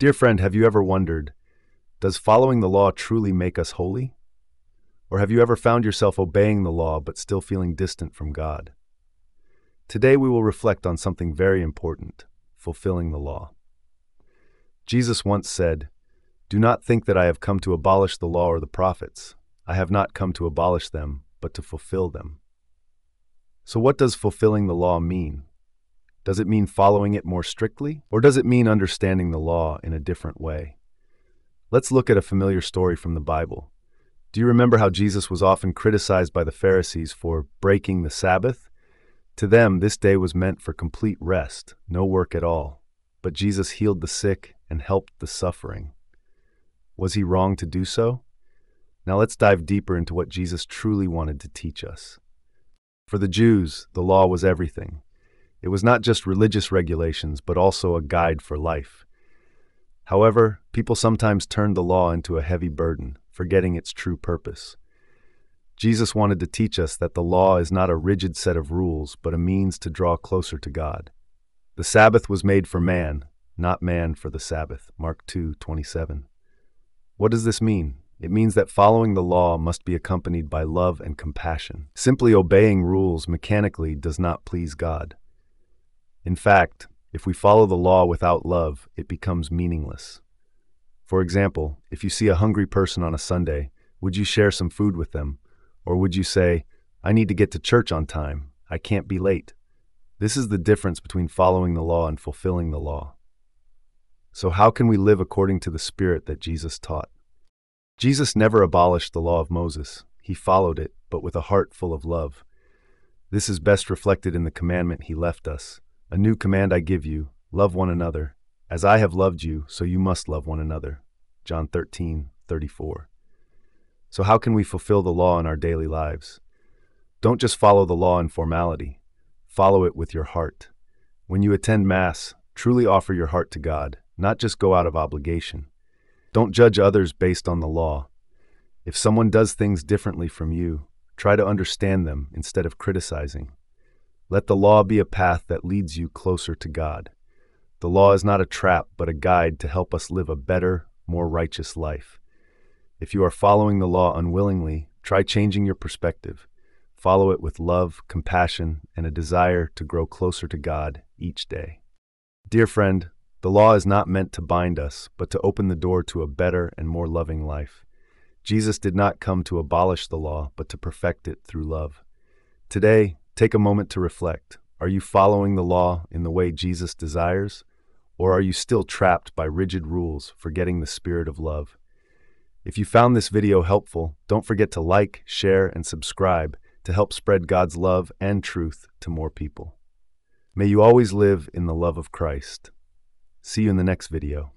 Dear friend, have you ever wondered, does following the law truly make us holy? Or have you ever found yourself obeying the law but still feeling distant from God? Today we will reflect on something very important, fulfilling the law. Jesus once said, "Do not think that I have come to abolish the law or the prophets. I have not come to abolish them, but to fulfill them." So what does fulfilling the law mean? Does it mean following it more strictly, or does it mean understanding the law in a different way? Let's look at a familiar story from the Bible. Do you remember how Jesus was often criticized by the Pharisees for breaking the Sabbath? To them, this day was meant for complete rest, no work at all. But Jesus healed the sick and helped the suffering. Was he wrong to do so? Now let's dive deeper into what Jesus truly wanted to teach us. For the Jews, the law was everything. It was not just religious regulations, but also a guide for life. However, people sometimes turned the law into a heavy burden, forgetting its true purpose. Jesus wanted to teach us that the law is not a rigid set of rules, but a means to draw closer to God. The Sabbath was made for man, not man for the Sabbath. Mark 2:27. What does this mean? It means that following the law must be accompanied by love and compassion. Simply obeying rules mechanically does not please God. In fact, if we follow the law without love, it becomes meaningless. For example, if you see a hungry person on a Sunday, would you share some food with them? Or would you say, "I need to get to church on time. I can't be late"? This is the difference between following the law and fulfilling the law. So how can we live according to the Spirit that Jesus taught? Jesus never abolished the law of Moses. He followed it, but with a heart full of love. This is best reflected in the commandment he left us. "A new command I give you, love one another. As I have loved you, so you must love one another." John 13:34. So how can we fulfill the law in our daily lives? Don't just follow the law in formality. Follow it with your heart. When you attend Mass, truly offer your heart to God, not just go out of obligation. Don't judge others based on the law. If someone does things differently from you, try to understand them instead of criticizing. Let the law be a path that leads you closer to God. The law is not a trap, but a guide to help us live a better, more righteous life. If you are following the law unwillingly, try changing your perspective. Follow it with love, compassion, and a desire to grow closer to God each day. Dear friend, the law is not meant to bind us, but to open the door to a better and more loving life. Jesus did not come to abolish the law, but to perfect it through love. Today, take a moment to reflect. Are you following the law in the way Jesus desires? Or are you still trapped by rigid rules, forgetting the spirit of love? If you found this video helpful, don't forget to like, share, and subscribe to help spread God's love and truth to more people. May you always live in the love of Christ. See you in the next video.